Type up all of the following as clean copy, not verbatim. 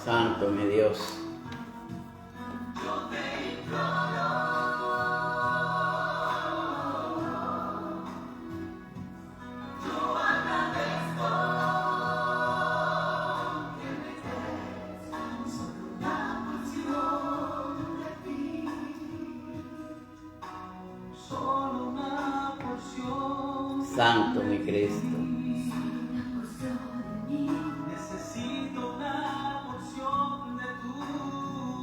Santo mi Dios. Santo mi Cristo. Necesito una porción de tu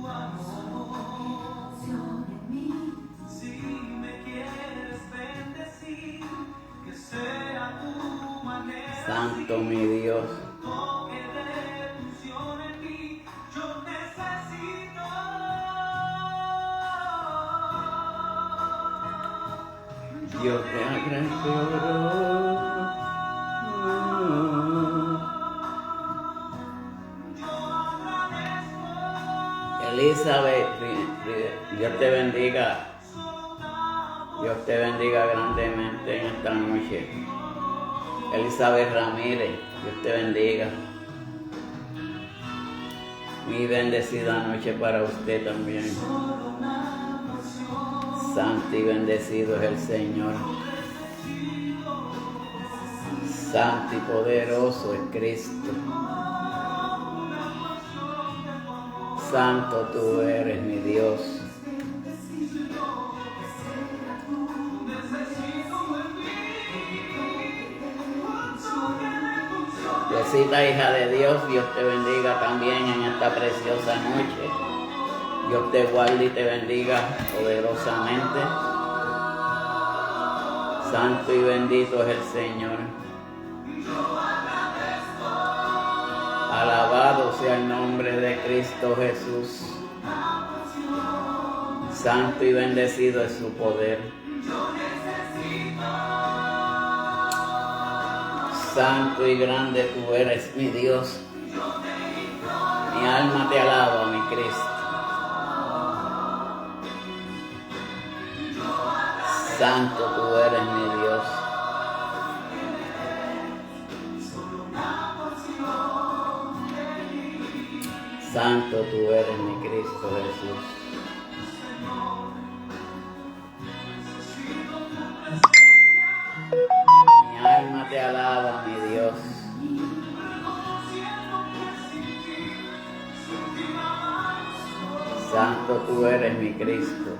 amor. Si me quieres bendecir, que sea tu manera. Santo mi Dios. Toque de unción en mí, yo necesito. Dios te agradezco. Elizabeth, Dios te bendiga. Dios te bendiga grandemente en esta noche. Elizabeth Ramírez, Dios te bendiga. Muy bendecida noche para usted también. Santo y bendecido es el Señor. Santo y poderoso es Cristo. Santo tú eres mi Dios. Diosita, hija de Dios, Dios te bendiga también en esta preciosa noche. Dios te guarde y te bendiga poderosamente. Santo y bendito es el Señor. Alabado sea el nombre de Cristo Jesús. Santo y bendecido es su poder. Santo y grande tú eres, mi Dios. Mi alma te alaba, mi Cristo. Santo tú eres, mi Dios. Santo tú eres, mi Cristo Jesús. Mi alma te alaba, mi Dios. Santo tú eres, mi Cristo.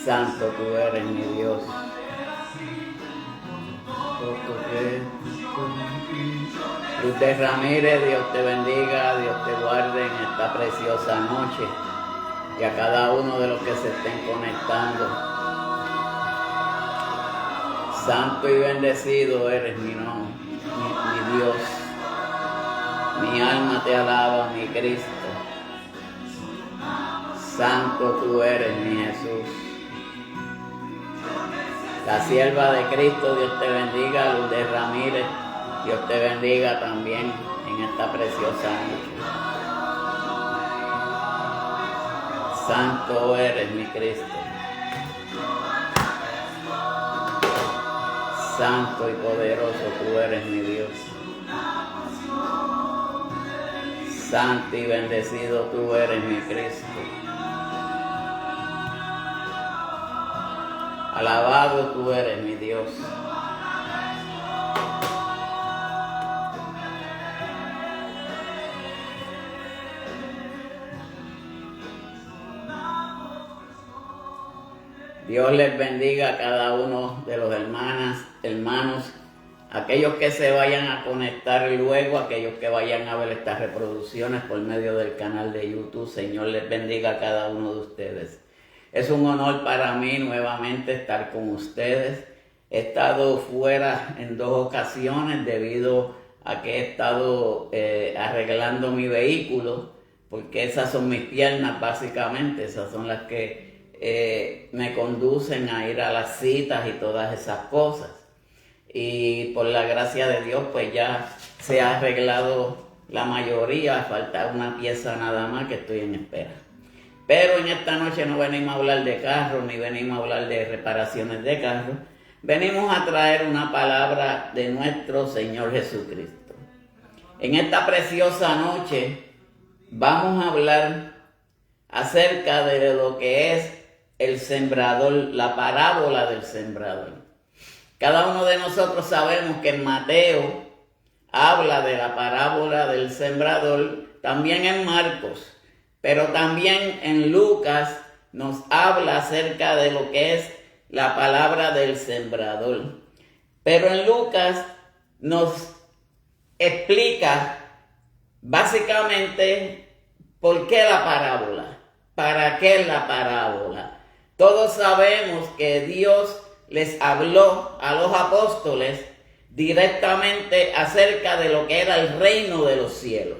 Santo tú eres, mi Dios. Lourdes Ramírez, Dios te bendiga, Dios te guarde en esta preciosa noche y a cada uno de los que se estén conectando. Santo y bendecido eres mi nombre, mi Dios. Mi alma te alaba, mi Cristo. Santo tú eres, mi Jesús. La sierva de Cristo, Dios te bendiga, Lourdes Ramírez. Dios te bendiga también en esta preciosa noche. Santo eres, mi Cristo. Santo y poderoso tú eres, mi Dios. Santo y bendecido tú eres, mi Cristo. Alabado tú eres, mi Dios. Dios les bendiga a cada uno de los hermanos, aquellos que se vayan a conectar luego, aquellos que vayan a ver estas reproducciones por medio del canal de YouTube. Señor les bendiga a cada uno de ustedes. Es un honor para mí nuevamente estar con ustedes. He estado fuera en 2 ocasiones debido a que he estado arreglando mi vehículo, porque esas son mis piernas básicamente, esas son las que me conducen a ir a las citas y todas esas cosas. Y por la gracia de Dios pues ya se ha arreglado la mayoría, falta una pieza nada más que estoy en espera. Pero en esta noche no venimos a hablar de carros, ni venimos a hablar de reparaciones de carros. Venimos a traer una palabra de nuestro Señor Jesucristo. En esta preciosa noche vamos a hablar acerca de lo que es el sembrador, la parábola del sembrador. Cada uno de nosotros sabemos que en Mateo habla de la parábola del sembrador, también en Marcos, pero también en Lucas nos habla acerca de lo que es la palabra del sembrador. Pero en Lucas nos explica básicamente por qué la parábola, para qué la parábola. Todos sabemos que Dios les habló a los apóstoles directamente acerca de lo que era el reino de los cielos.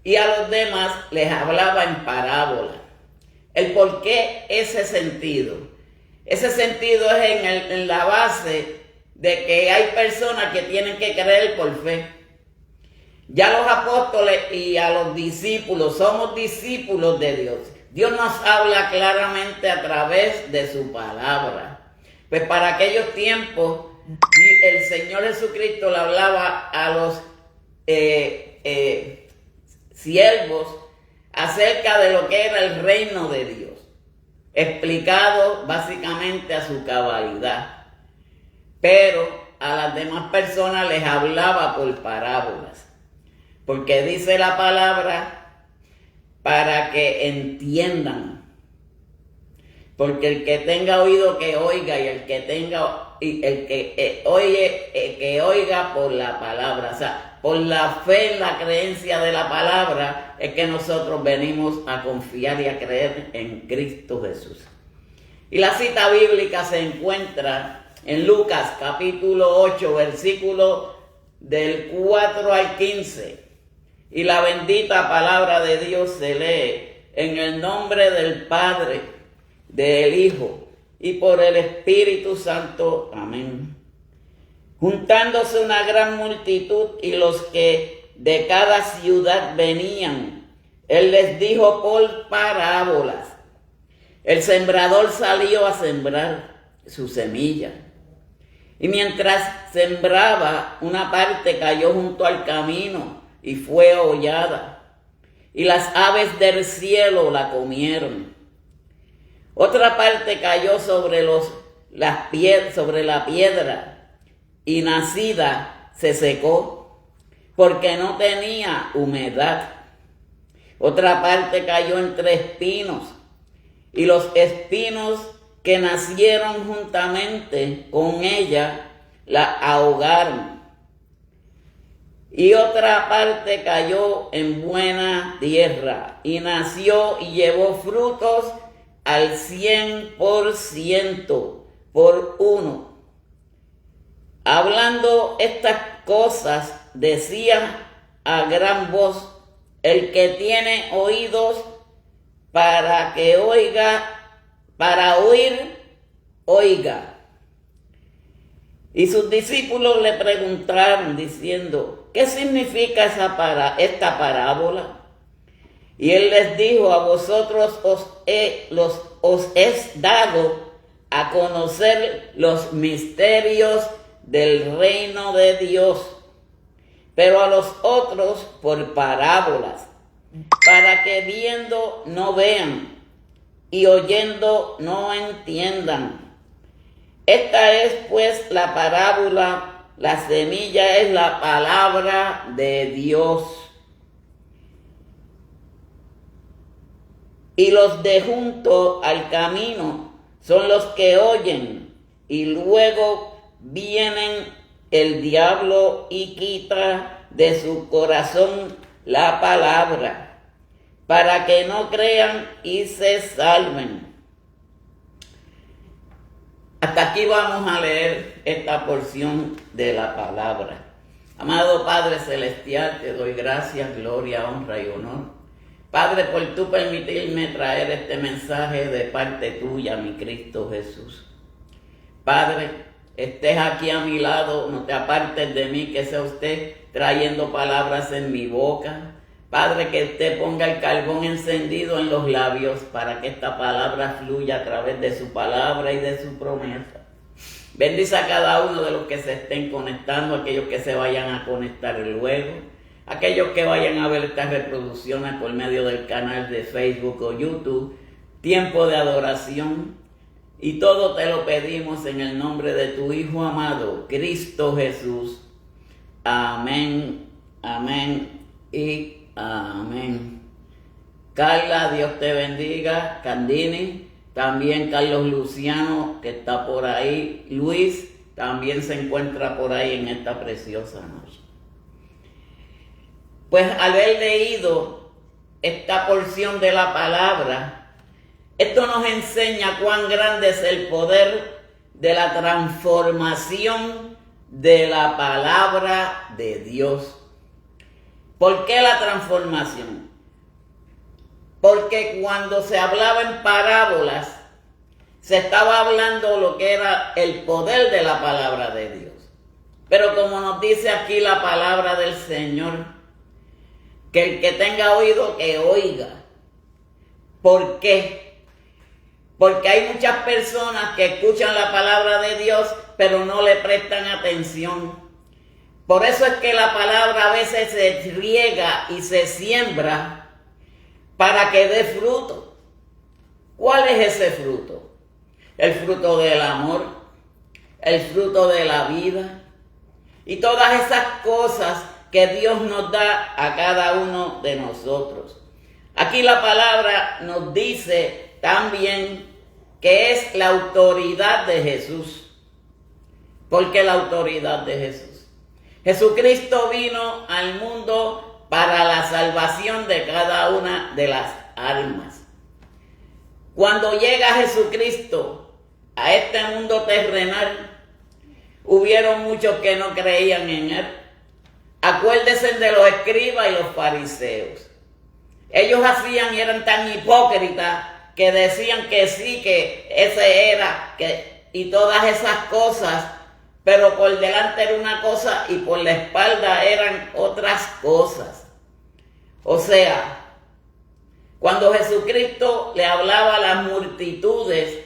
Y a los demás les hablaba en parábola. ¿El por qué ese sentido? Ese sentido es en la base de que hay personas que tienen que creer por fe. Ya los apóstoles y a los discípulos somos discípulos de Dios. Dios nos habla claramente a través de su palabra. Pues para aquellos tiempos el Señor Jesucristo le hablaba a los siervos acerca de lo que era el reino de Dios, explicado básicamente a su cabalidad. Pero a las demás personas les hablaba por parábolas, porque dice la palabra para que entiendan. Porque el que tenga oído que oiga, y el que oye que oiga por la palabra. O sea, por la fe en la creencia de la palabra es que nosotros venimos a confiar y a creer en Cristo Jesús. Y la cita bíblica se encuentra en Lucas capítulo 8, versículo del 4 al 15. Y la bendita palabra de Dios se lee en el nombre del Padre, del Hijo y por el Espíritu Santo. Amén. Juntándose una gran multitud y los que de cada ciudad venían, él les dijo por parábolas. El sembrador salió a sembrar su semilla. Y mientras sembraba, una parte cayó junto al camino y fue hollada. Y las aves del cielo la comieron. Otra parte cayó sobre la piedra y nacida se secó porque no tenía humedad. Otra parte cayó entre espinos y los espinos que nacieron juntamente con ella la ahogaron. Y otra parte cayó en buena tierra y nació y llevó frutos al 100% por uno. Hablando estas cosas, decía a gran voz: el que tiene oídos para que oiga, para oír, oiga. Y sus discípulos le preguntaron diciendo: ¿qué significa esta parábola? Y él les dijo: a vosotros os es dado a conocer los misterios del reino de Dios, pero a los otros por parábolas, para que viendo no vean y oyendo no entiendan. Esta es pues la parábola, la semilla es la palabra de Dios. Y los de junto al camino son los que oyen, y luego vienen el diablo y quita de su corazón la palabra, para que no crean y se salven. Hasta aquí vamos a leer esta porción de la palabra. Amado Padre Celestial, te doy gracias, gloria, honra y honor. Padre, por tú permitirme traer este mensaje de parte tuya, mi Cristo Jesús. Padre, estés aquí a mi lado, no te apartes de mí, que sea usted trayendo palabras en mi boca. Padre, que usted ponga el carbón encendido en los labios para que esta palabra fluya a través de su palabra y de su promesa. Bendice a cada uno de los que se estén conectando, aquellos que se vayan a conectar luego, aquellos que vayan a ver estas reproducciones por medio del canal de Facebook o YouTube, Tiempo de Adoración. Y todo te lo pedimos en el nombre de tu Hijo amado, Cristo Jesús. Amén, amén y amén. Carla, Dios te bendiga. Candini, también Carlos Luciano, que está por ahí. Luis, también se encuentra por ahí en esta preciosa noche. Pues al haber leído esta porción de la palabra, esto nos enseña cuán grande es el poder de la transformación de la palabra de Dios. ¿Por qué la transformación? Porque cuando se hablaba en parábolas, se estaba hablando lo que era el poder de la palabra de Dios. Pero como nos dice aquí la palabra del Señor, que el que tenga oído, que oiga. ¿Por qué? Porque hay muchas personas que escuchan la palabra de Dios, pero no le prestan atención. Por eso es que la palabra a veces se riega y se siembra para que dé fruto. ¿Cuál es ese fruto? El fruto del amor, el fruto de la vida y todas esas cosas que Dios nos da a cada uno de nosotros. Aquí la palabra nos dice también que es la autoridad de Jesús. ¿Por qué la autoridad de Jesús? Jesucristo vino al mundo para la salvación de cada una de las almas. Cuando llega Jesucristo a este mundo terrenal, hubieron muchos que no creían en Él. Acuérdense de los escribas y los fariseos. Ellos hacían y eran tan hipócritas que decían que sí, que ese era, y todas esas cosas, pero por delante era una cosa y por la espalda eran otras cosas. O sea, cuando Jesucristo le hablaba a las multitudes,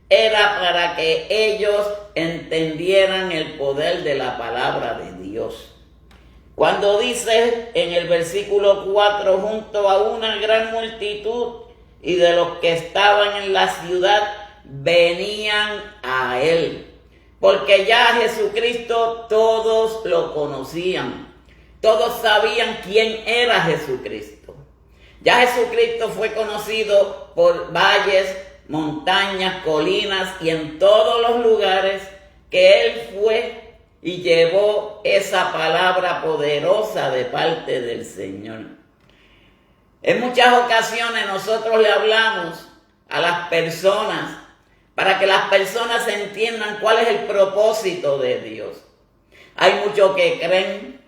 era para que ellos entendieran el poder de la palabra de Dios. Cuando dice en el versículo 4, junto a una gran multitud y de los que estaban en la ciudad, venían a Él. Porque ya Jesucristo todos lo conocían. Todos sabían quién era Jesucristo. Ya Jesucristo fue conocido por valles, montañas, colinas y en todos los lugares que Él fue y llevó esa palabra poderosa de parte del Señor. En muchas ocasiones nosotros le hablamos a las personas para que las personas entiendan cuál es el propósito de Dios. Hay muchos que creen,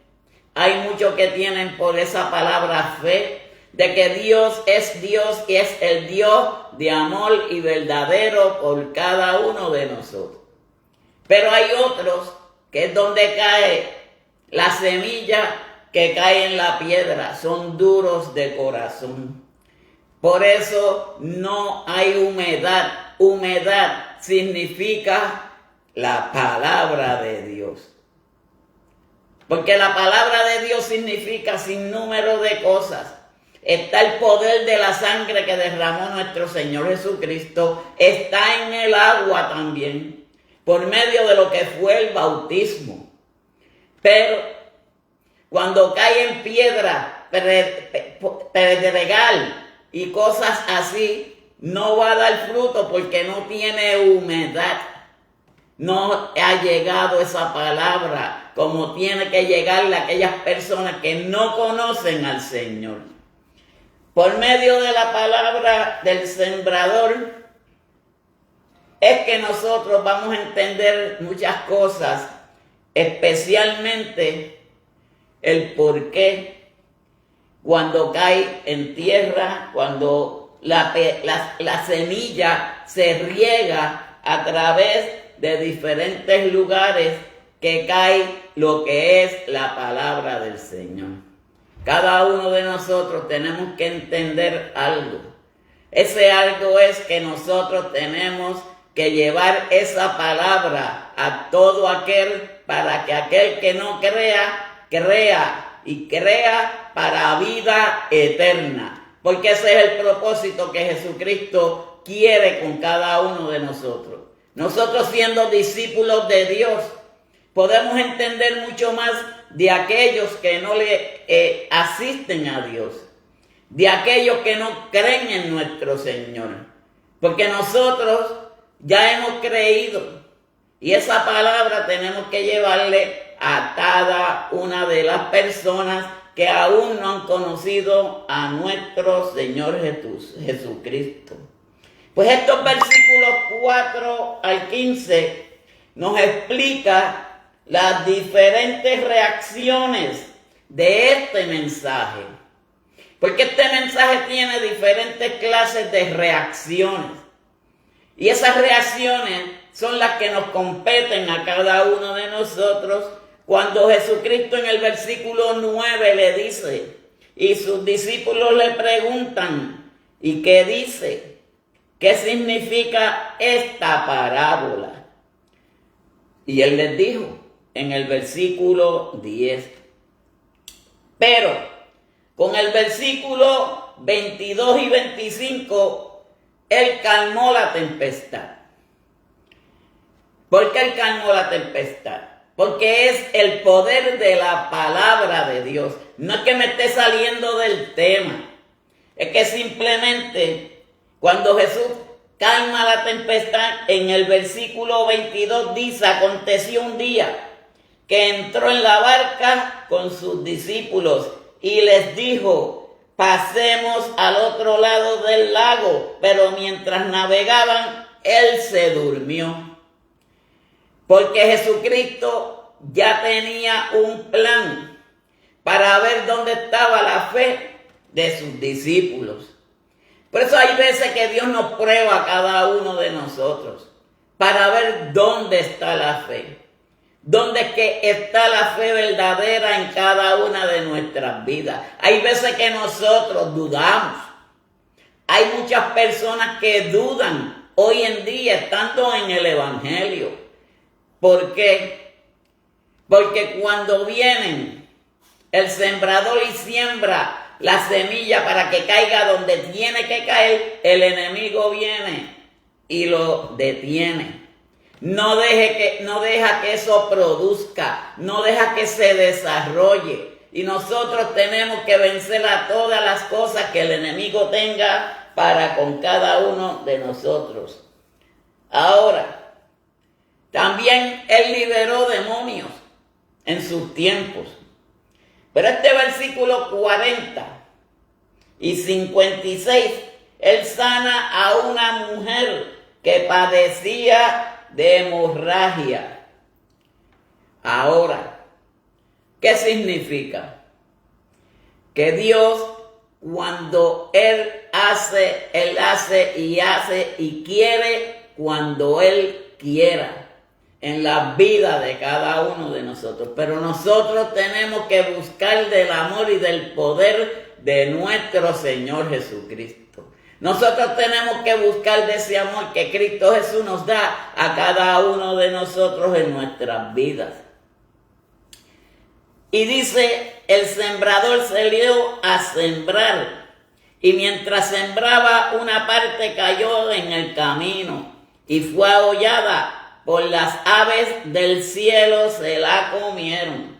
hay muchos que tienen por esa palabra fe, de que Dios es Dios y es el Dios de amor y verdadero por cada uno de nosotros. Pero hay otros que es donde cae la semilla que cae en la piedra, son duros de corazón. Por eso no hay humedad. Humedad significa la palabra de Dios. Porque la palabra de Dios significa sin número de cosas. Está el poder de la sangre que derramó nuestro Señor Jesucristo. Está en el agua también, por medio de lo que fue el bautismo. Pero cuando cae en piedra, pedregal y cosas así, no va a dar fruto porque no tiene humedad. No ha llegado esa palabra como tiene que llegarle a aquellas personas que no conocen al Señor. Por medio de la palabra del sembrador, es que nosotros vamos a entender muchas cosas, especialmente el por qué cuando cae en tierra, cuando la semilla se riega a través de diferentes lugares que cae lo que es la palabra del Señor. Cada uno de nosotros tenemos que entender algo. Ese algo es que nosotros tenemos que llevar esa palabra a todo aquel, para que aquel que no crea, crea, y crea para vida eterna. Porque ese es el propósito que Jesucristo quiere con cada uno de nosotros. Nosotros, siendo discípulos de Dios, podemos entender mucho más de aquellos que no le asisten a Dios, de aquellos que no creen en nuestro Señor. Porque nosotros ya hemos creído, y esa palabra tenemos que llevarle a cada una de las personas que aún no han conocido a nuestro Señor Jesucristo. Pues estos versículos 4 al 15 nos explica las diferentes reacciones de este mensaje. Porque este mensaje tiene diferentes clases de reacciones. Y esas reacciones son las que nos competen a cada uno de nosotros cuando Jesucristo en el versículo 9 le dice, y sus discípulos le preguntan, ¿y qué dice? ¿Qué significa esta parábola? Y él les dijo en el versículo 10. Pero con el versículo 22 y 25, él calmó la tempestad. ¿Por qué él calmó la tempestad? Porque es el poder de la palabra de Dios. No es que me esté saliendo del tema. Es que simplemente cuando Jesús calma la tempestad, en el versículo 22 dice, aconteció un día que entró en la barca con sus discípulos y les dijo, pasemos al otro lado del lago. Pero mientras navegaban, él se durmió. Porque Jesucristo ya tenía un plan para ver dónde estaba la fe de sus discípulos. Por eso hay veces que Dios nos prueba a cada uno de nosotros para ver dónde está la fe. Dónde es que está la fe verdadera en cada una de nuestras vidas. Hay veces que nosotros dudamos. Hay muchas personas que dudan hoy en día estando en el Evangelio. ¿Por qué? Porque cuando vienen el sembrador y siembra la semilla para que caiga donde tiene que caer, el enemigo viene y lo detiene. No deja que eso produzca, no deja que se desarrolle. Y nosotros tenemos que vencer a todas las cosas que el enemigo tenga para con cada uno de nosotros. Ahora, también él liberó demonios en sus tiempos. Pero este versículo 40 y 56, él sana a una mujer que padecía de hemorragia. Ahora, ¿qué significa? Que Dios, cuando Él hace y quiere cuando Él quiera en la vida de cada uno de nosotros. Pero nosotros tenemos que buscar del amor y del poder de nuestro Señor Jesucristo. Nosotros tenemos que buscar de ese amor que Cristo Jesús nos da a cada uno de nosotros en nuestras vidas. Y dice, el sembrador salió a sembrar, y mientras sembraba, una parte cayó en el camino y fue ahollada por las aves del cielo, se la comieron.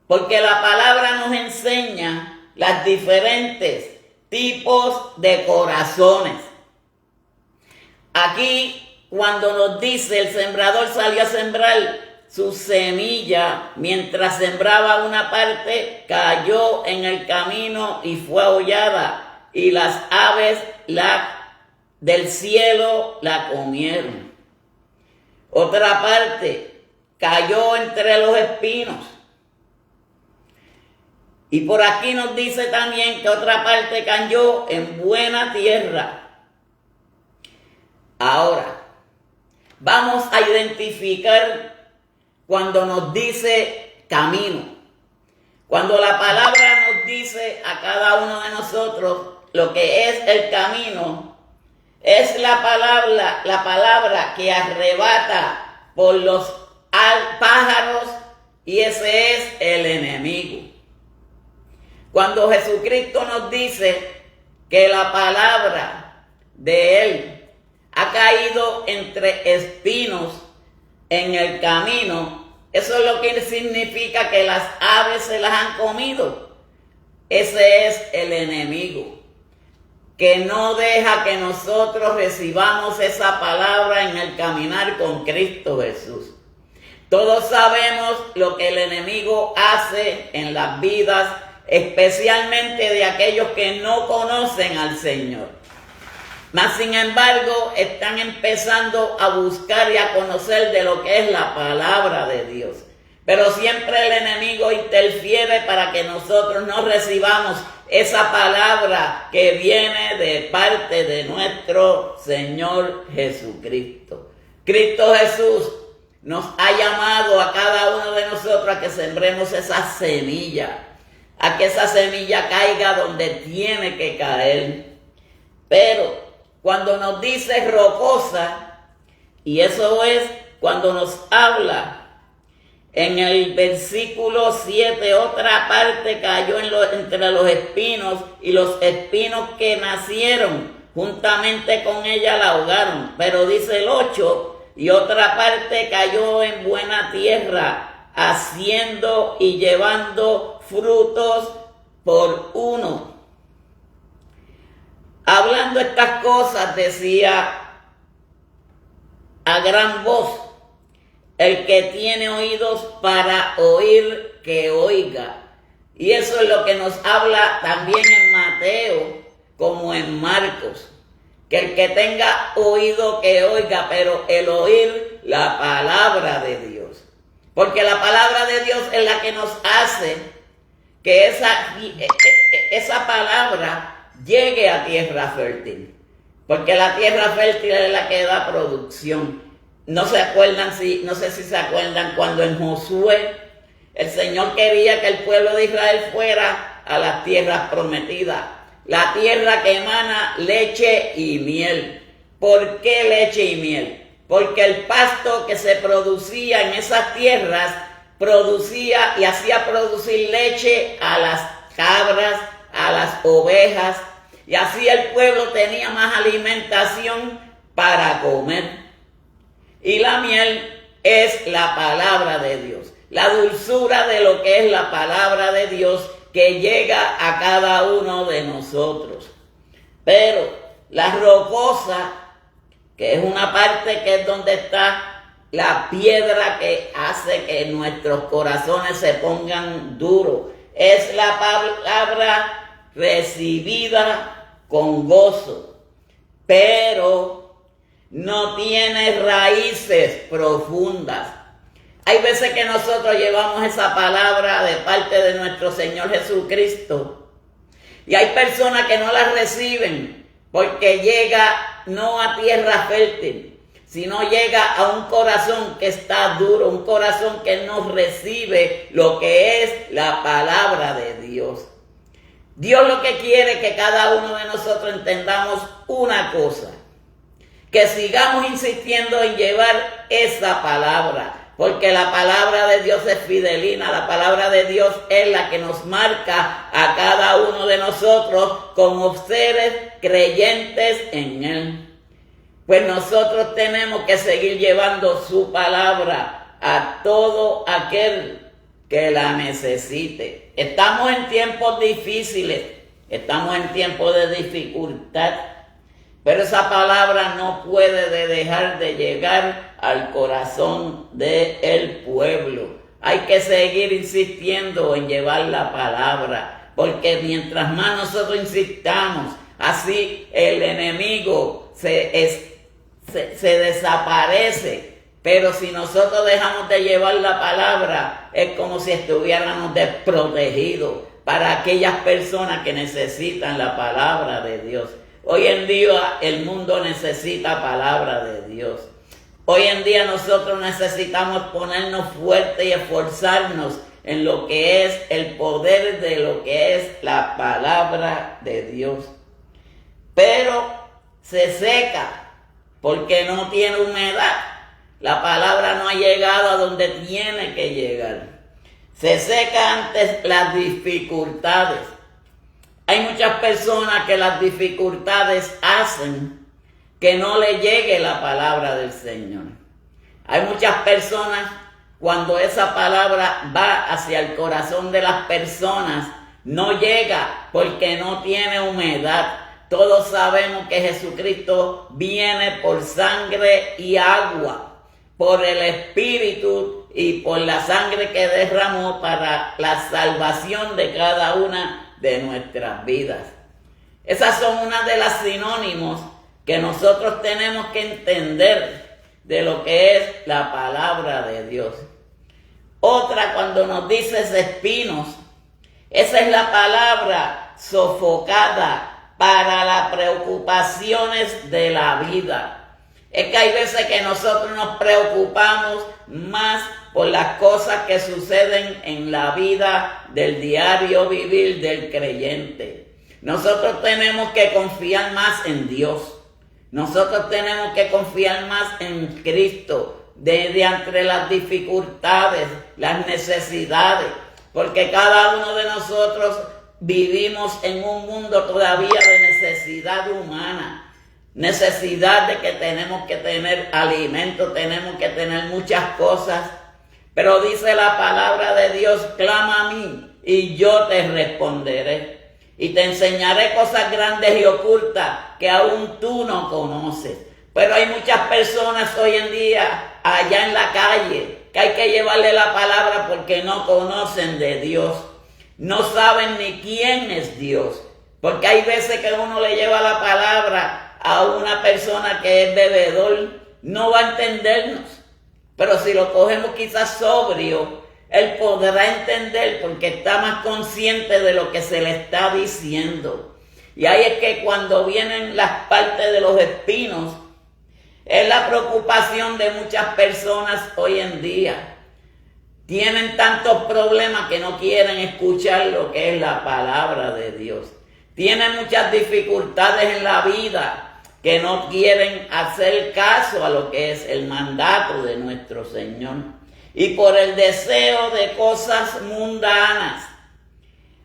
Porque la palabra nos enseña las diferentes tipos de corazones. Aquí, cuando nos dice el sembrador salió a sembrar su semilla, mientras sembraba una parte, cayó en el camino y fue ahollada, y las aves del cielo la comieron. Otra parte cayó entre los espinos. Y por aquí nos dice también que otra parte cayó en buena tierra. Ahora, vamos a identificar cuando nos dice camino. Cuando la palabra nos dice a cada uno de nosotros lo que es el camino, es la palabra que arrebata por los pájaros, y ese es el enemigo. Cuando Jesucristo nos dice que la palabra de Él ha caído entre espinos en el camino, eso es lo que significa que las aves se las han comido. Ese es el enemigo, que no deja que nosotros recibamos esa palabra en el caminar con Cristo Jesús. Todos sabemos lo que el enemigo hace en las vidas, especialmente de aquellos que no conocen al Señor. Mas sin embargo, están empezando a buscar y a conocer de lo que es la palabra de Dios. Pero siempre el enemigo interfiere para que nosotros no recibamos esa palabra que viene de parte de nuestro Señor Jesucristo. Cristo Jesús nos ha llamado a cada uno de nosotros a que sembremos esa semilla, a que esa semilla caiga donde tiene que caer. Pero cuando nos dice rocosa, y eso es cuando nos habla en el versículo 7, otra parte cayó entre los espinos, y los espinos que nacieron juntamente con ella la ahogaron. Pero dice el 8, y otra parte cayó en buena tierra, haciendo y llevando frutos por uno. Hablando estas cosas, decía a gran voz: el que tiene oídos para oír, que oiga. Y eso es lo que nos habla también en Mateo como en Marcos. Que el que tenga oído, que oiga, pero el oír la palabra de Dios. Porque la palabra de Dios es la que nos hace que esa palabra llegue a tierra fértil, porque la tierra fértil es la que da producción. No sé si se acuerdan cuando en Josué el Señor quería que el pueblo de Israel fuera a las tierras prometidas, la tierra que emana leche y miel. ¿Por qué leche y miel? Porque el pasto que se producía en esas tierras producía y hacía producir leche a las cabras, a las ovejas, y así el pueblo tenía más alimentación para comer. Y la miel es la palabra de Dios, la dulzura de lo que es la palabra de Dios que llega a cada uno de nosotros. Pero la rocosa, que es una parte que es donde está la piedra que hace que nuestros corazones se pongan duros, es la palabra recibida con gozo, pero no tiene raíces profundas. Hay veces que nosotros llevamos esa palabra de parte de nuestro Señor Jesucristo y hay personas que no la reciben porque llega no a tierra fértil, sino llega a un corazón que está duro, un corazón que no recibe lo que es la palabra de Dios. Dios lo que quiere es que cada uno de nosotros entendamos una cosa, que sigamos insistiendo en llevar esa palabra, porque la palabra de Dios es fidelina, la palabra de Dios es la que nos marca a cada uno de nosotros como seres creyentes en Él. Pues nosotros tenemos que seguir llevando su palabra a todo aquel que la necesite. Estamos en tiempos difíciles, estamos en tiempos de dificultad, pero esa palabra no puede dejar de llegar al corazón del pueblo. Hay que seguir insistiendo en llevar la palabra, porque mientras más nosotros insistamos, así el enemigo se desaparece. Pero si nosotros dejamos de llevar la palabra, es como si estuviéramos desprotegidos para aquellas personas que necesitan la palabra de Dios. Hoy en día el mundo necesita palabra de Dios. Hoy en día nosotros necesitamos ponernos fuertes y esforzarnos en lo que es el poder de lo que es la palabra de Dios. Pero se seca porque no tiene humedad. La palabra no ha llegado a donde tiene que llegar. Se seca ante las dificultades. Hay muchas personas que las dificultades hacen que no le llegue la palabra del Señor. Hay muchas personas, cuando esa palabra va hacia el corazón de las personas, no llega porque no tiene humedad. Todos sabemos que Jesucristo viene por sangre y agua, por el Espíritu y por la sangre que derramó para la salvación de cada una de nuestras vidas. Esas son una de las sinónimos que nosotros tenemos que entender de lo que es la palabra de Dios. Otra, cuando nos dice espinos, esa es la palabra sofocada para las preocupaciones de la vida. Es que hay veces que nosotros nos preocupamos más por las cosas que suceden en la vida del diario vivir del creyente. Nosotros tenemos que confiar más en Dios. Nosotros tenemos que confiar más en Cristo, de entre las dificultades, las necesidades, porque cada uno de nosotros vivimos en un mundo todavía de necesidad humana, necesidad de que tenemos que tener alimento, tenemos que tener muchas cosas, pero dice la palabra de Dios, clama a mí y yo te responderé. Y te enseñaré cosas grandes y ocultas que aún tú no conoces. Pero hay muchas personas hoy en día allá en la calle que hay que llevarle la palabra porque no conocen de Dios. No saben ni quién es Dios. Porque hay veces que uno le lleva la palabra a una persona que es bebedor, no va a entendernos. Pero si lo cogemos quizás sobrio, él podrá entender porque está más consciente de lo que se le está diciendo. Y ahí es que cuando vienen las partes de los espinos, es la preocupación de muchas personas hoy en día. Tienen tantos problemas que no quieren escuchar lo que es la palabra de Dios. Tienen muchas dificultades en la vida que no quieren hacer caso a lo que es el mandato de nuestro Señor. Y por el deseo de cosas mundanas.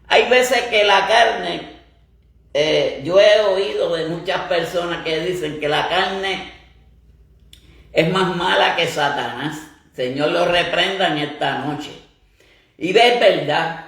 Hay veces que la carne, yo he oído de muchas personas que dicen que la carne es más mala que Satanás. Señor lo reprenda en esta noche. Y es verdad.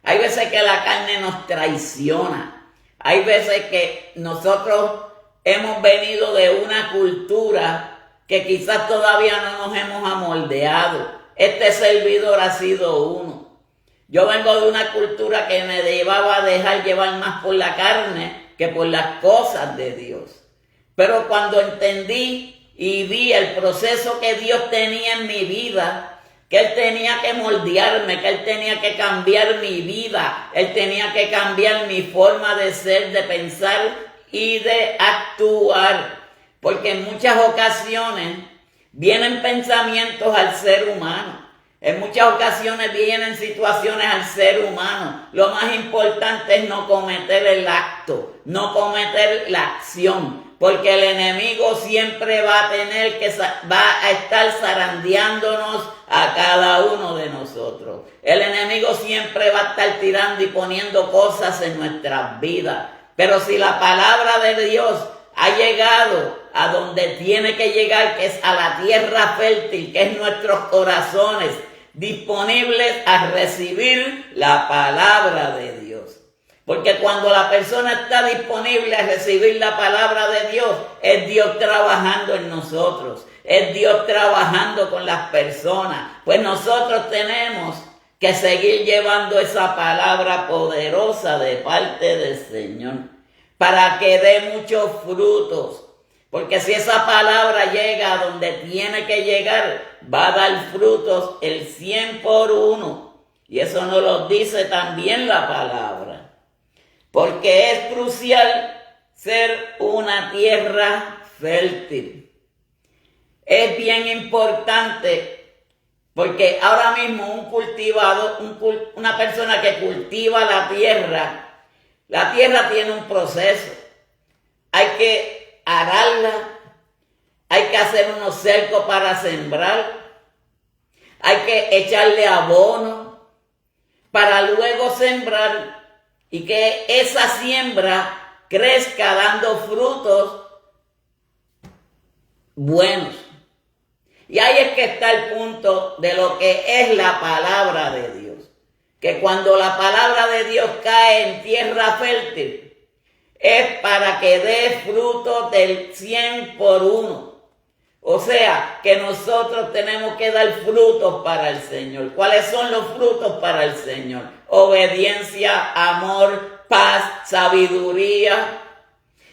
Hay veces que la carne nos traiciona. Hay veces que nosotros hemos venido de una cultura que quizás todavía no nos hemos amoldeado. Este servidor ha sido uno. Yo vengo de una cultura que me llevaba a dejar llevar más por la carne que por las cosas de Dios. Pero cuando entendí y vi el proceso que Dios tenía en mi vida, que Él tenía que moldearme, que Él tenía que cambiar mi vida, Él tenía que cambiar mi forma de ser, de pensar y de actuar. Porque en muchas ocasiones vienen pensamientos al ser humano. En muchas ocasiones vienen situaciones al ser humano. Lo más importante es no cometer el acto, no cometer la acción. Porque el enemigo siempre va a estar zarandeándonos a cada uno de nosotros. El enemigo siempre va a estar tirando y poniendo cosas en nuestras vidas. Pero si la palabra de Dios ha llegado a donde tiene que llegar, que es a la tierra fértil, que es nuestros corazones, disponibles a recibir la palabra de Dios. Porque cuando la persona está disponible a recibir la palabra de Dios, es Dios trabajando en nosotros, es Dios trabajando con las personas. Pues nosotros tenemos que seguir llevando esa palabra poderosa de parte del Señor, para que dé muchos frutos. Porque si esa palabra llega a donde tiene que llegar, va a dar frutos el 100 por 1. Y eso nos lo dice también la palabra. Porque es crucial ser una tierra fértil. Es bien importante, porque ahora mismo un cultivador, una persona que cultiva la tierra tiene un proceso. Hay que ararla, hay que hacer unos cercos para sembrar, hay que echarle abono para luego sembrar. y que esa siembra crezca dando frutos buenos. Y ahí es que está el punto de lo que es la palabra de Dios. Que cuando la palabra de Dios cae en tierra fértil, es para que dé fruto del 100 por 1. O sea, que nosotros tenemos que dar frutos para el Señor. ¿Cuáles son los frutos para el Señor? Obediencia, amor, paz, sabiduría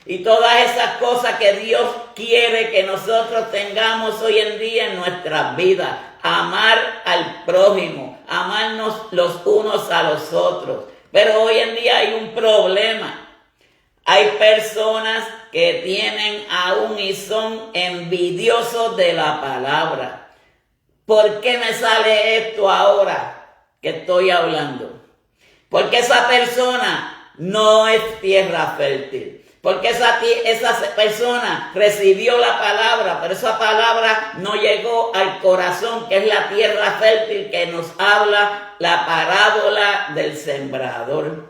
y todas esas cosas que Dios quiere que nosotros tengamos hoy en día en nuestras vidas. Amar al prójimo, amarnos los unos a los otros. Pero hoy en día hay un problema. Hay personas que tienen aún y son envidiosos de la palabra. ¿Por qué me sale esto ahora que estoy hablando? Porque esa persona no es tierra fértil. Porque esa persona recibió la palabra, pero esa palabra no llegó al corazón, que es la tierra fértil que nos habla la parábola del sembrador.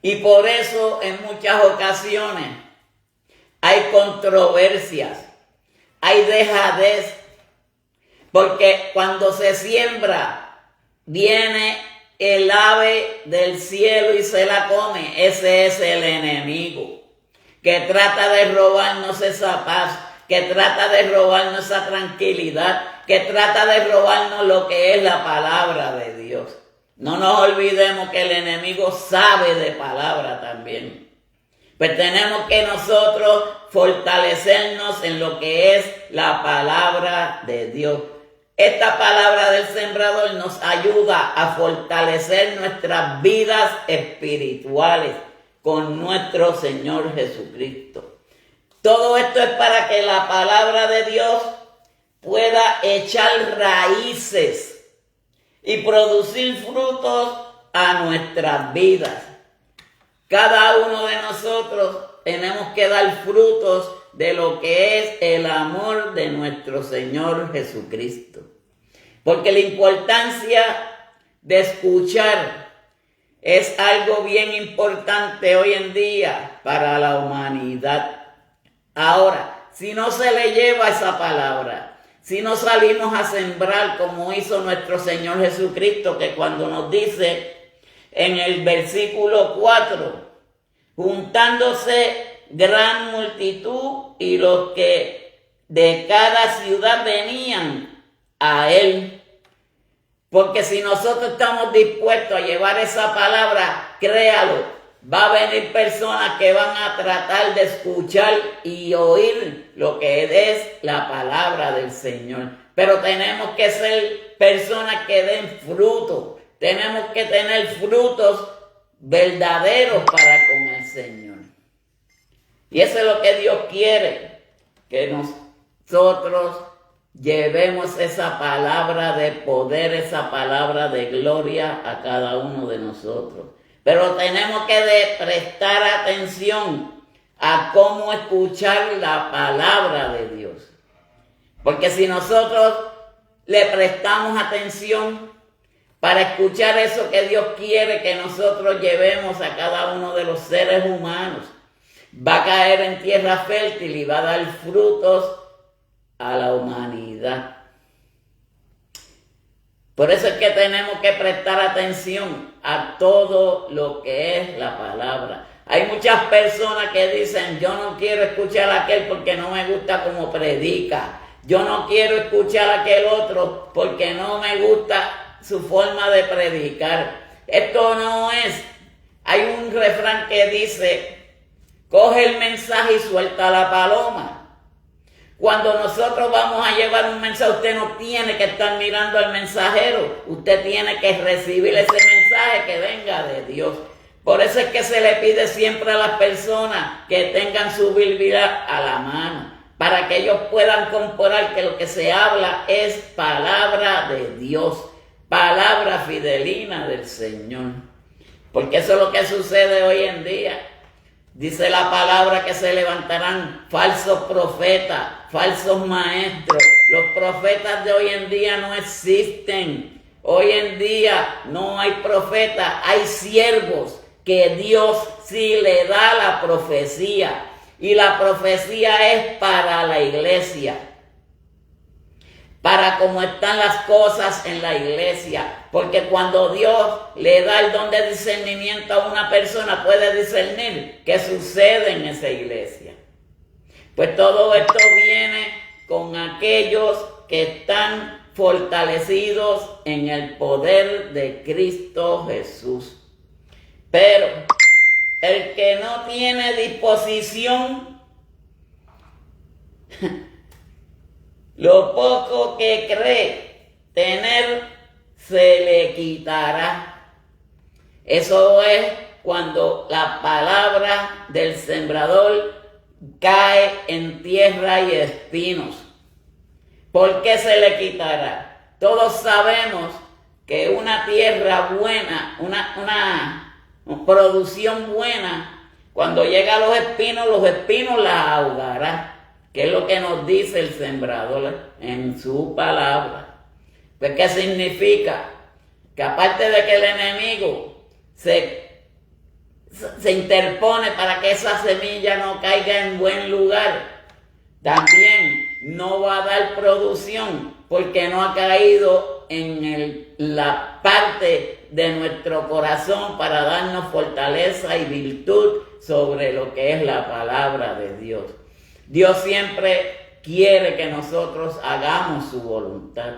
Y por eso en muchas ocasiones hay controversias, hay dejadez, porque cuando se siembra viene el ave del cielo y se la come. Ese es el enemigo que trata de robarnos esa paz, que trata de robarnos esa tranquilidad, que trata de robarnos lo que es la palabra de Dios. No nos olvidemos que el enemigo sabe de palabra también. Pues tenemos que nosotros fortalecernos en lo que es la palabra de Dios. Esta palabra del sembrador nos ayuda a fortalecer nuestras vidas espirituales con nuestro Señor Jesucristo. Todo esto es para que la palabra de Dios pueda echar raíces y producir frutos a nuestras vidas. Cada uno de nosotros tenemos que dar frutos de lo que es el amor de nuestro Señor Jesucristo. Porque la importancia de escuchar es algo bien importante hoy en día para la humanidad. Ahora, si no se le lleva esa palabra, si no salimos a sembrar como hizo nuestro Señor Jesucristo, que cuando nos dice en el versículo 4, juntándose gran multitud y los que de cada ciudad venían a él. Porque si nosotros estamos dispuestos a llevar esa palabra, créalo, va a venir personas que van a tratar de escuchar y oír lo que es la palabra del Señor. Pero tenemos que ser personas que den fruto. Tenemos que tener frutos verdaderos para con el Señor. Y eso es lo que Dios quiere, que nosotros llevemos esa palabra de poder, esa palabra de gloria a cada uno de nosotros. Pero tenemos que prestar atención a cómo escuchar la palabra de Dios. Porque si nosotros le prestamos atención para escuchar eso que Dios quiere que nosotros llevemos a cada uno de los seres humanos, va a caer en tierra fértil y va a dar frutos a la humanidad. Por eso es que tenemos que prestar atención a todo lo que es la palabra. Hay muchas personas que dicen, yo no quiero escuchar a aquel porque no me gusta cómo predica. Yo no quiero escuchar a aquel otro porque no me gusta su forma de predicar. Esto no es. Hay un refrán que dice, coge el mensaje y suelta la paloma. Cuando nosotros vamos a llevar un mensaje, usted no tiene que estar mirando al mensajero. Usted tiene que recibir ese mensaje que venga de Dios. Por eso es que se le pide siempre a las personas que tengan su Biblia a la mano, para que ellos puedan comprobar que lo que se habla es palabra de Dios, palabra fidelina del Señor. Porque eso es lo que sucede hoy en día. Dice la palabra que se levantarán falsos profetas, falsos maestros. Los profetas de hoy en día no existen. Hoy en día no hay profeta, hay siervos que Dios sí le da la profecía. Y la profecía es para la iglesia, para cómo están las cosas en la iglesia. Porque cuando Dios le da el don de discernimiento a una persona, puede discernir qué sucede en esa iglesia. Pues todo esto viene con aquellos que están fortalecidos en el poder de Cristo Jesús. Pero el que no tiene disposición, lo poco que cree tener se le quitará. Eso es cuando la palabra del sembrador cae en tierra y espinos. ¿Por qué se le quitará? Todos sabemos que una tierra buena, una producción buena, cuando llega a los espinos la ahogará. ¿Qué es lo que nos dice el sembrador en su palabra? Pues, ¿qué significa? Que aparte de que el enemigo se interpone para que esa semilla no caiga en buen lugar, también no va a dar producción porque no ha caído en la parte de nuestro corazón para darnos fortaleza y virtud sobre lo que es la palabra de Dios. Dios siempre quiere que nosotros hagamos su voluntad,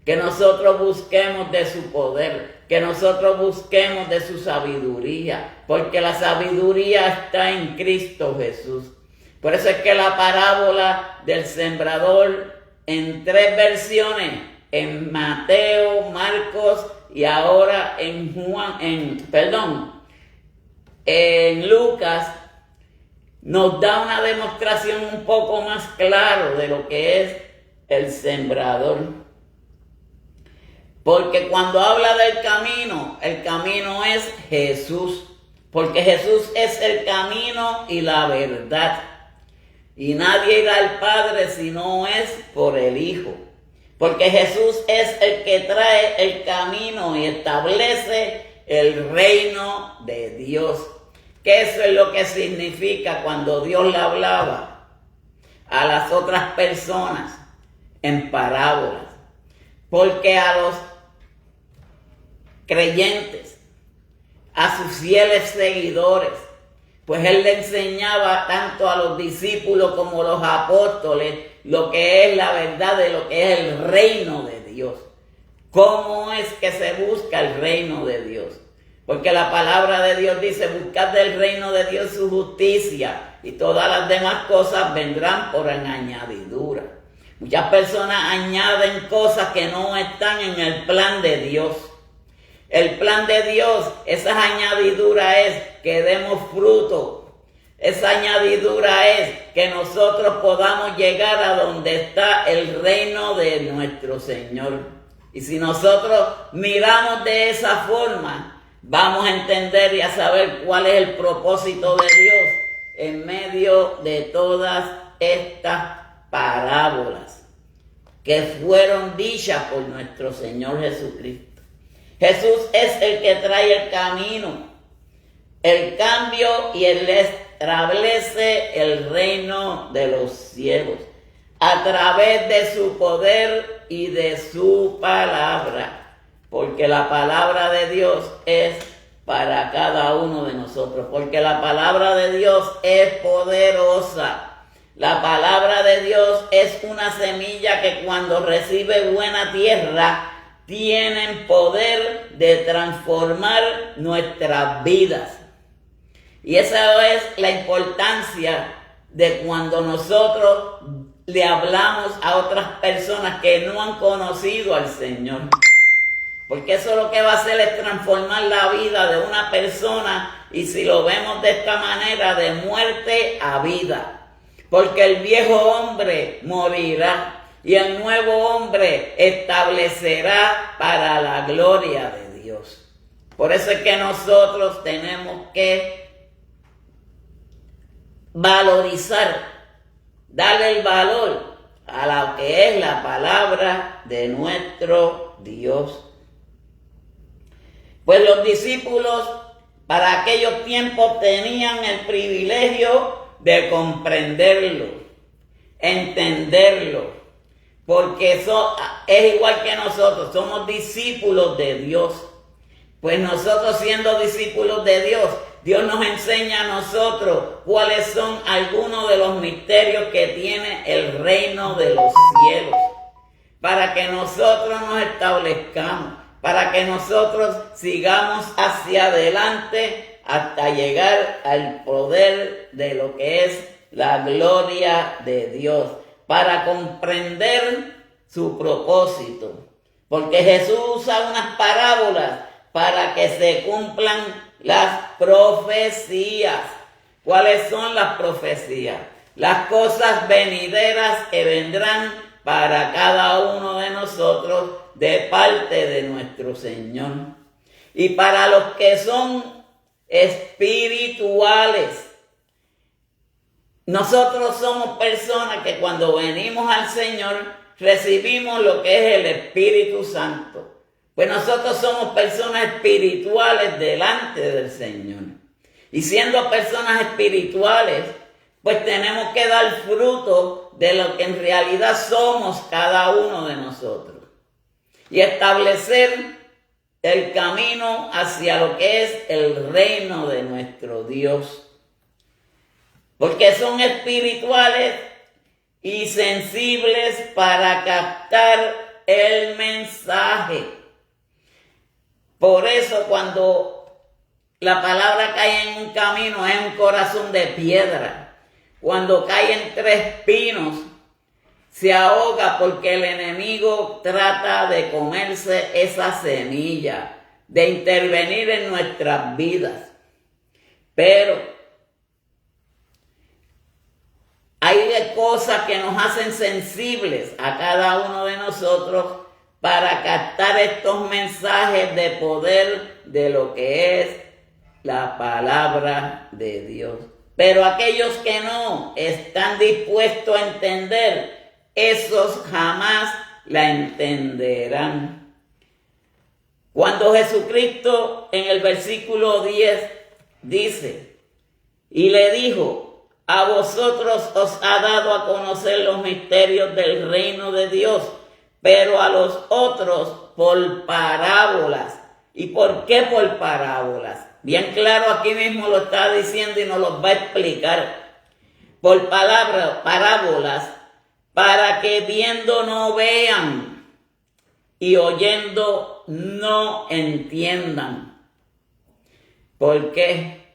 que nosotros busquemos de su poder, que nosotros busquemos de su sabiduría, porque la sabiduría está en Cristo Jesús. Por eso es que la parábola del sembrador en 3 versiones, en Mateo, Marcos y ahora en Lucas, nos da una demostración un poco más claro de lo que es el sembrador. Porque cuando habla del camino, el camino es Jesús. Porque Jesús es el camino y la verdad. Y nadie irá al Padre si no es por el Hijo. Porque Jesús es el que trae el camino y establece el reino de Dios. Que eso es lo que significa cuando Dios le hablaba a las otras personas en parábolas. Porque a los creyentes, a sus fieles seguidores, pues Él le enseñaba tanto a los discípulos como a los apóstoles lo que es la verdad de lo que es el reino de Dios. ¿Cómo es que se busca el reino de Dios? Porque la palabra de Dios dice: buscad del reino de Dios su justicia y todas las demás cosas vendrán por añadidura. Muchas personas añaden cosas que no están en el plan de Dios. El plan de Dios, esa añadidura es que demos fruto. Esa añadidura es que nosotros podamos llegar a donde está el reino de nuestro Señor. Y si nosotros miramos de esa forma, vamos a entender y a saber cuál es el propósito de Dios en medio de todas estas parábolas que fueron dichas por nuestro Señor Jesucristo. Jesús es el que trae el camino, el cambio y Él establece el reino de los cielos a través de su poder y de su palabra. Porque la palabra de Dios es para cada uno de nosotros. Porque la palabra de Dios es poderosa. La palabra de Dios es una semilla que cuando recibe buena tierra, tienen poder de transformar nuestras vidas. Y esa es la importancia de cuando nosotros le hablamos a otras personas que no han conocido al Señor. Porque eso lo que va a hacer es transformar la vida de una persona, y si lo vemos de esta manera, de muerte a vida. Porque el viejo hombre morirá y el nuevo hombre establecerá para la gloria de Dios. Por eso es que nosotros tenemos que valorizar, darle el valor a lo que es la palabra de nuestro Dios. Pues los discípulos para aquellos tiempos tenían el privilegio de comprenderlo, entenderlo, porque es igual que nosotros, somos discípulos de Dios. Pues nosotros siendo discípulos de Dios, Dios nos enseña a nosotros cuáles son algunos de los misterios que tiene el reino de los cielos, para que nosotros nos establezcamos, para que nosotros sigamos hacia adelante hasta llegar al poder de lo que es la gloria de Dios, para comprender su propósito. Porque Jesús usa unas parábolas para que se cumplan las profecías. ¿Cuáles son las profecías? Las cosas venideras que vendrán para cada uno de nosotros de parte de nuestro Señor. Y para los que son espirituales, nosotros somos personas que cuando venimos al Señor recibimos lo que es el Espíritu Santo. Pues nosotros somos personas espirituales delante del Señor. Y siendo personas espirituales, pues tenemos que dar fruto de lo que en realidad somos cada uno de nosotros. Y establecer el camino hacia lo que es el reino de nuestro Dios. Porque son espirituales y sensibles para captar el mensaje. Por eso cuando la palabra cae en un camino es un corazón de piedra. Cuando cae entre espinos se ahoga porque el enemigo trata de comerse esa semilla, de intervenir en nuestras vidas. Pero hay cosas que nos hacen sensibles a cada uno de nosotros para captar estos mensajes de poder de lo que es la palabra de Dios. Pero aquellos que no están dispuestos a entender, esos jamás la entenderán. Cuando Jesucristo en el versículo 10 dice, y le dijo, a vosotros os ha dado a conocer los misterios del reino de Dios, pero a los otros por parábolas. ¿Y por qué por parábolas? Bien claro, aquí mismo lo está diciendo y nos lo va a explicar. Por parábolas, para que viendo no vean y oyendo no entiendan. ¿Por qué?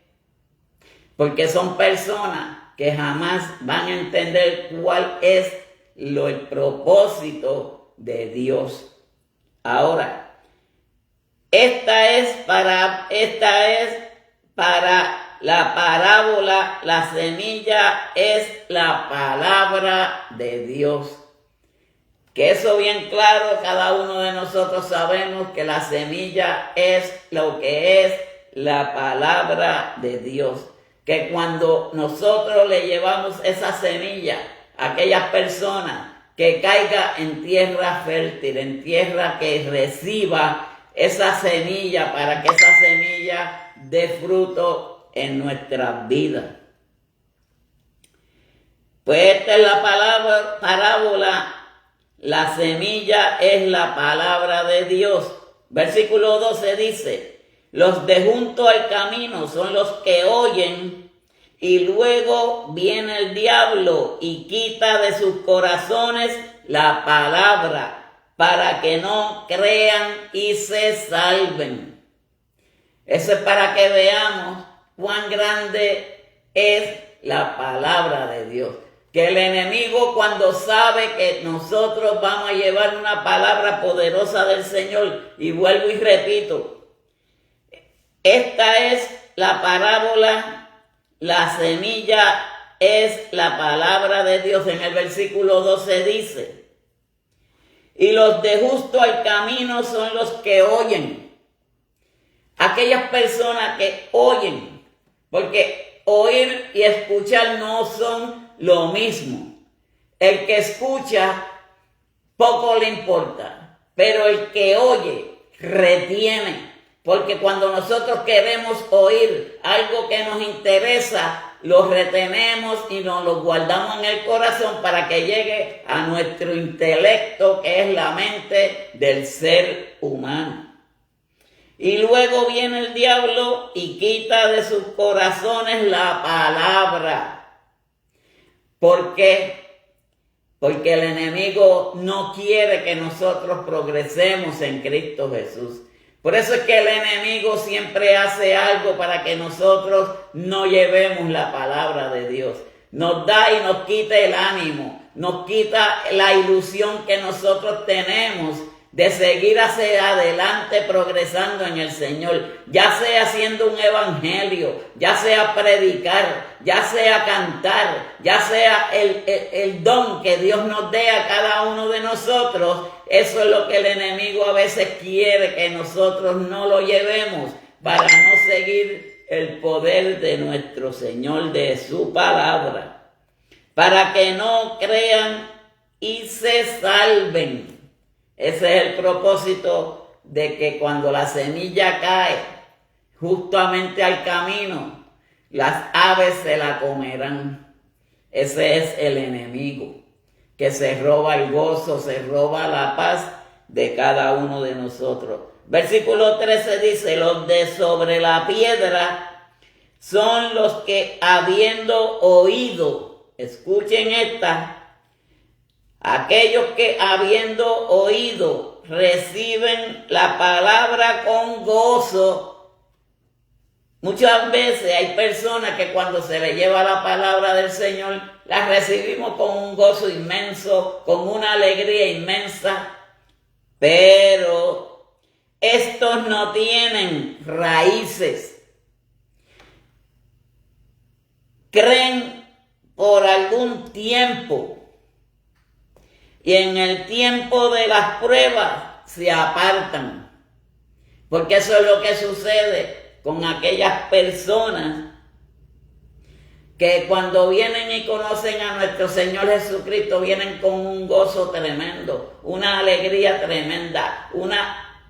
Porque son personas que jamás van a entender cuál es el propósito de Dios. Ahora, esta es para la parábola, la semilla es la palabra de Dios. Que eso bien claro, cada uno de nosotros sabemos que la semilla es lo que es la palabra de Dios. Que cuando nosotros le llevamos esa semilla a aquellas personas, que caiga en tierra fértil, en tierra que reciba esa semilla para que esa semilla dé fruto en nuestras vidas. Pues esta es la parábola, la semilla es la palabra de Dios. Versículo 12 dice, los de junto al camino son los que oyen, y luego viene el diablo y quita de sus corazones la palabra para que no crean y se salven. Eso es para que veamos cuán grande es la palabra de Dios. Que el enemigo, cuando sabe que nosotros vamos a llevar una palabra poderosa del Señor, y vuelvo y repito, esta es la parábola. La semilla es la palabra de Dios. En el versículo 12 dice, y los de justo al camino son los que oyen. Aquellas personas que oyen, porque oír y escuchar no son lo mismo. El que escucha poco le importa, pero el que oye retiene, Porque cuando nosotros queremos oír algo que nos interesa, lo retenemos y nos lo guardamos en el corazón para que llegue a nuestro intelecto, que es la mente del ser humano. Y luego viene el diablo y quita de sus corazones la palabra. ¿Por qué? Porque el enemigo no quiere que nosotros progresemos en Cristo Jesús. Por eso es que el enemigo siempre hace algo para que nosotros no llevemos la palabra de Dios. Nos da y nos quita el ánimo, nos quita la ilusión que nosotros tenemos de seguir hacia adelante progresando en el Señor, ya sea haciendo un evangelio, ya sea predicar, ya sea cantar, ya sea el don que Dios nos dé a cada uno de nosotros. Eso es lo que el enemigo a veces quiere que nosotros no lo llevemos para no seguir el poder de nuestro Señor, de su palabra, para que no crean y se salven. Ese es el propósito de que cuando la semilla cae justamente al camino, las aves se la comerán. Ese es el enemigo, que se roba el gozo, se roba la paz de cada uno de nosotros. Versículo 13 dice: los de sobre la piedra son los que habiendo oído, escuchen esta, aquellos que habiendo oído reciben la palabra con gozo. Muchas veces hay personas que cuando se les lleva la palabra del Señor, la recibimos con un gozo inmenso, con una alegría inmensa, pero estos no tienen raíces. Creen por algún tiempo, y en el tiempo de las pruebas se apartan. Porque eso es lo que sucede con aquellas personas que cuando vienen y conocen a nuestro Señor Jesucristo, vienen con un gozo tremendo, una alegría tremenda, un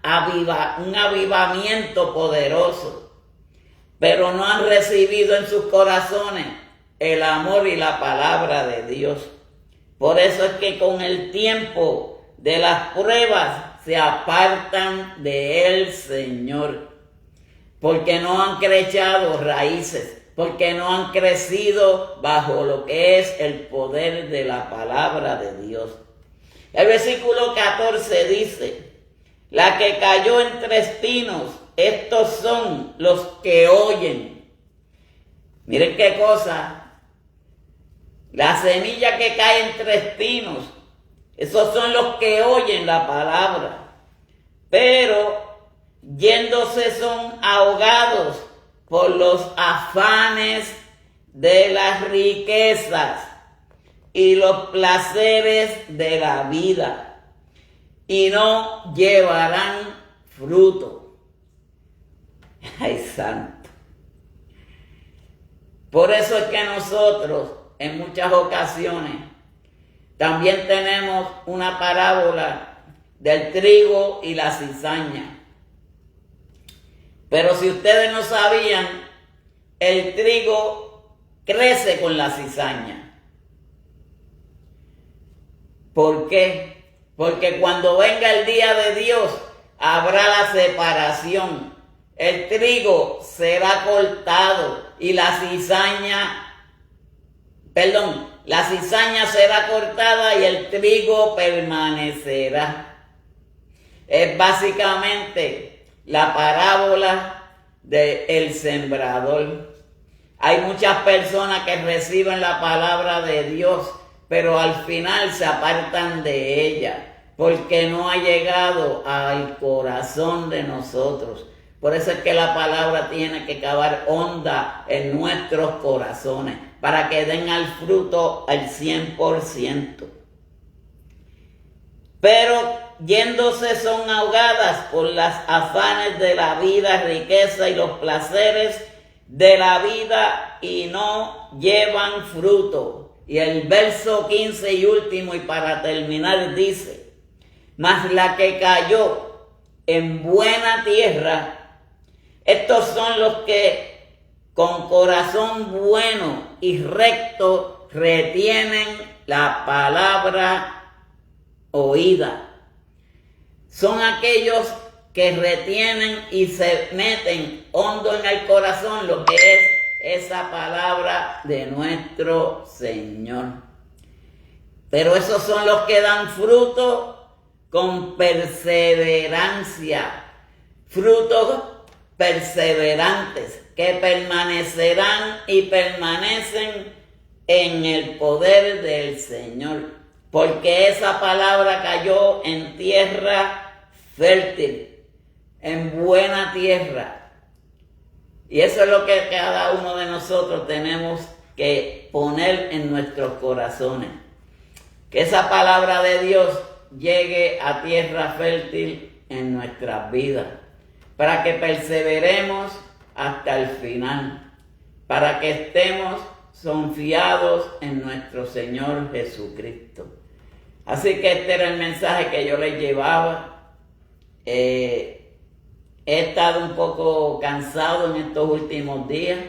avivamiento poderoso. Pero no han recibido en sus corazones el amor y la palabra de Dios. Por eso es que con el tiempo de las pruebas se apartan del Señor, porque no han echado raíces, porque no han crecido bajo lo que es el poder de la palabra de Dios. El versículo 14 dice: la que cayó entre espinos, estos son los que oyen. Miren qué cosa. La semilla que cae entre espinos, esos son los que oyen la palabra, pero yéndose son ahogados por los afanes de las riquezas y los placeres de la vida, y no llevarán fruto. ¡Ay, santo! Por eso es que nosotros en muchas ocasiones también tenemos una parábola del trigo y la cizaña. Pero si ustedes no sabían, el trigo crece con la cizaña. ¿Por qué? Porque cuando venga el día de Dios, habrá la separación. El trigo será cortado y la cizaña será cortada y el trigo permanecerá. Es básicamente la parábola del sembrador. Hay muchas personas que reciben la palabra de Dios, pero al final se apartan de ella, porque no ha llegado al corazón de nosotros. Por eso es que la palabra tiene que cavar honda en nuestros corazones, para que den al fruto al 100%. Pero yéndose son ahogadas por las afanes de la vida, riqueza y los placeres de la vida, y no llevan fruto. Y el verso 15 y último, y para terminar, dice: mas la que cayó en buena tierra Estos son los que con corazón bueno y recto retienen la palabra oída. Son aquellos que retienen y se meten hondo en el corazón lo que es esa palabra de nuestro Señor. Pero esos son los que dan fruto con perseverancia, frutos perseverantes que permanecerán y permanecen en el poder del Señor, porque esa palabra cayó en tierra fértil, en buena tierra. Y eso es lo que cada uno de nosotros tenemos que poner en nuestros corazones. Que esa palabra de Dios llegue a tierra fértil en nuestras vidas, para que perseveremos hasta el final, para que estemos confiados en nuestro Señor Jesucristo. Así que este era el mensaje que yo les llevaba. He estado un poco cansado en estos últimos días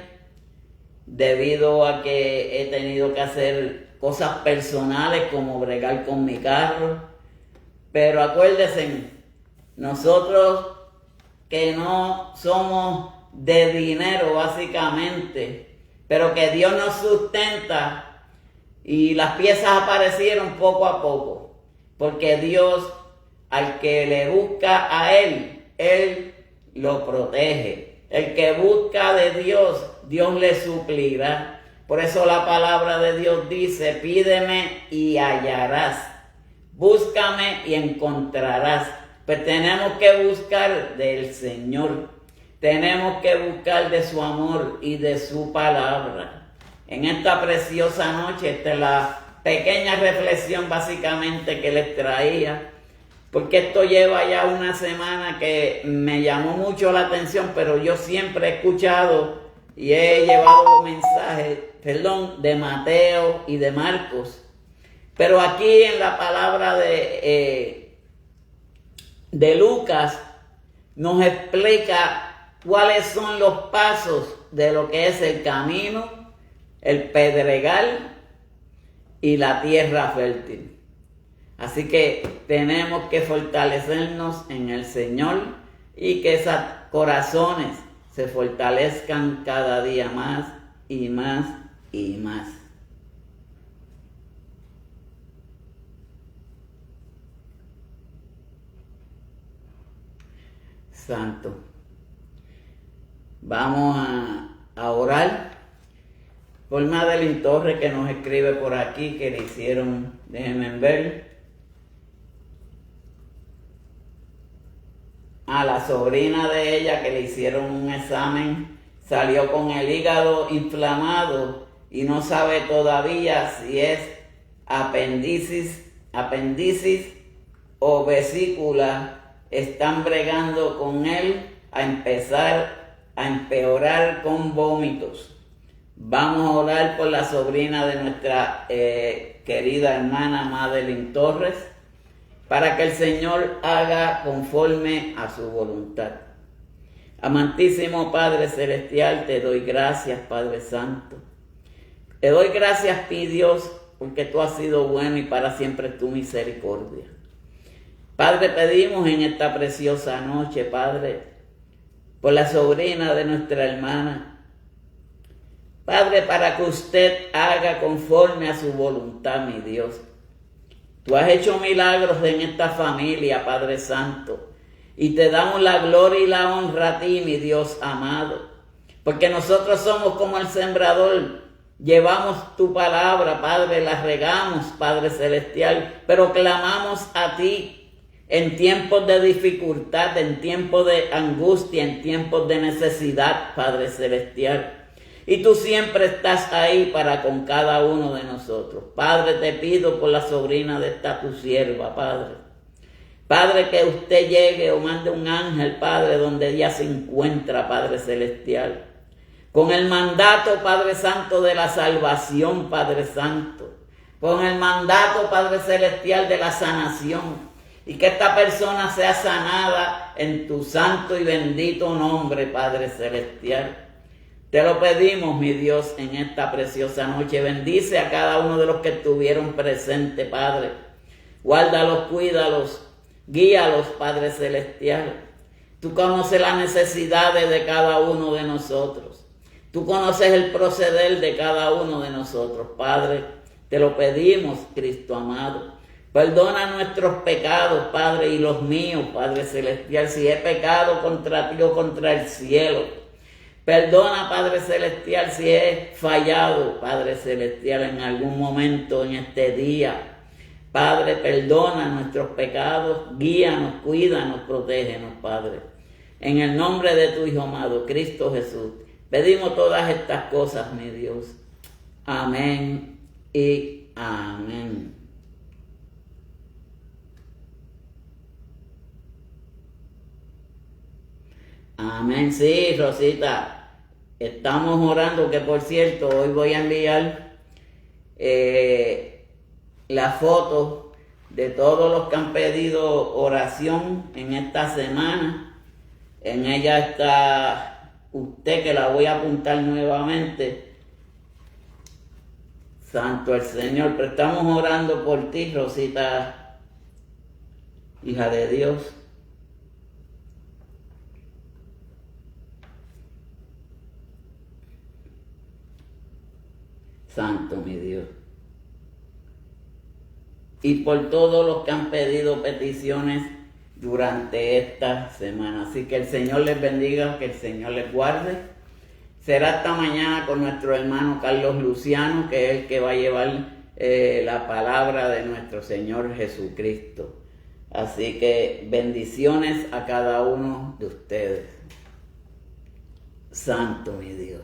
debido a que he tenido que hacer cosas personales como bregar con mi carro. Pero acuérdense, nosotros que no somos de dinero básicamente, pero que Dios nos sustenta y las piezas aparecieron poco a poco, porque Dios, al que le busca a Él lo protege. El que busca de Dios, Dios le suplirá. Por eso la palabra de Dios dice: pídeme y hallarás, búscame y encontrarás. Pues tenemos que buscar del Señor, tenemos que buscar de su amor y de su palabra. En esta preciosa noche, esta es la pequeña reflexión básicamente que les traía, porque esto lleva ya una semana que me llamó mucho la atención, pero yo siempre he escuchado y he llevado mensajes, de Mateo y de Marcos. Pero aquí en la palabra de Lucas nos explica cuáles son los pasos de lo que es el camino, el pedregal y la tierra fértil. Así que tenemos que fortalecernos en el Señor y que esos corazones se fortalezcan cada día más y más y más. Santo. Vamos a orar por Madeline Torres, que nos escribe por aquí, que le hicieron, déjenme ver, a la sobrina de ella que le hicieron un examen, salió con el hígado inflamado y no sabe todavía si es apéndicis o vesícula. Están bregando con él a empeorar con vómitos. Vamos a orar por la sobrina de nuestra querida hermana Madeline Torres, para que el Señor haga conforme a su voluntad. Amantísimo Padre Celestial, te doy gracias, Padre Santo. Te doy gracias, mi Dios, porque tú has sido bueno y para siempre es tu misericordia. Padre, pedimos en esta preciosa noche, Padre, por la sobrina de nuestra hermana. Padre, para que usted haga conforme a su voluntad, mi Dios. Tú has hecho milagros en esta familia, Padre Santo, y te damos la gloria y la honra a ti, mi Dios amado, porque nosotros somos como el sembrador. Llevamos tu palabra, Padre, la regamos, Padre Celestial, pero clamamos a ti en tiempos de dificultad, en tiempos de angustia, en tiempos de necesidad, Padre Celestial. Y tú siempre estás ahí para con cada uno de nosotros. Padre, te pido por la sobrina de esta tu sierva, Padre. Padre, que usted llegue o mande un ángel, Padre, donde ella se encuentra, Padre Celestial. Con el mandato, Padre Santo, de la salvación, Padre Santo. Con el mandato, Padre Celestial, de la sanación. y que esta persona sea sanada en tu santo y bendito nombre, Padre Celestial. Te lo pedimos, mi Dios, en esta preciosa noche. Bendice a cada uno de los que estuvieron presentes, Padre. Guárdalos, cuídalos, guíalos, Padre Celestial. Tú conoces las necesidades de cada uno de nosotros. Tú conoces el proceder de cada uno de nosotros, Padre. Te lo pedimos, Cristo amado. Perdona nuestros pecados, Padre, y los míos, Padre Celestial, si he pecado contra ti o contra el cielo. Perdona, Padre Celestial, si he fallado, Padre Celestial, en algún momento en este día. Padre, perdona nuestros pecados, guíanos, cuídanos, protégenos, Padre. En el nombre de tu Hijo amado, Cristo Jesús, pedimos todas estas cosas, mi Dios. Amén y amén. Amén, sí, Rosita. Estamos orando, que por cierto, hoy voy a enviar la foto de todos los que han pedido oración en esta semana. En ella está usted, que la voy a apuntar nuevamente. Santo el Señor, pero estamos orando por ti, Rosita, hija de Dios. Santo mi Dios. Y por todos los que han pedido peticiones durante esta semana. Así que el Señor les bendiga, que el Señor les guarde. Será esta mañana con nuestro hermano Carlos Luciano, que es el que va a llevar la palabra de nuestro Señor Jesucristo. Así que bendiciones a cada uno de ustedes. Santo mi Dios.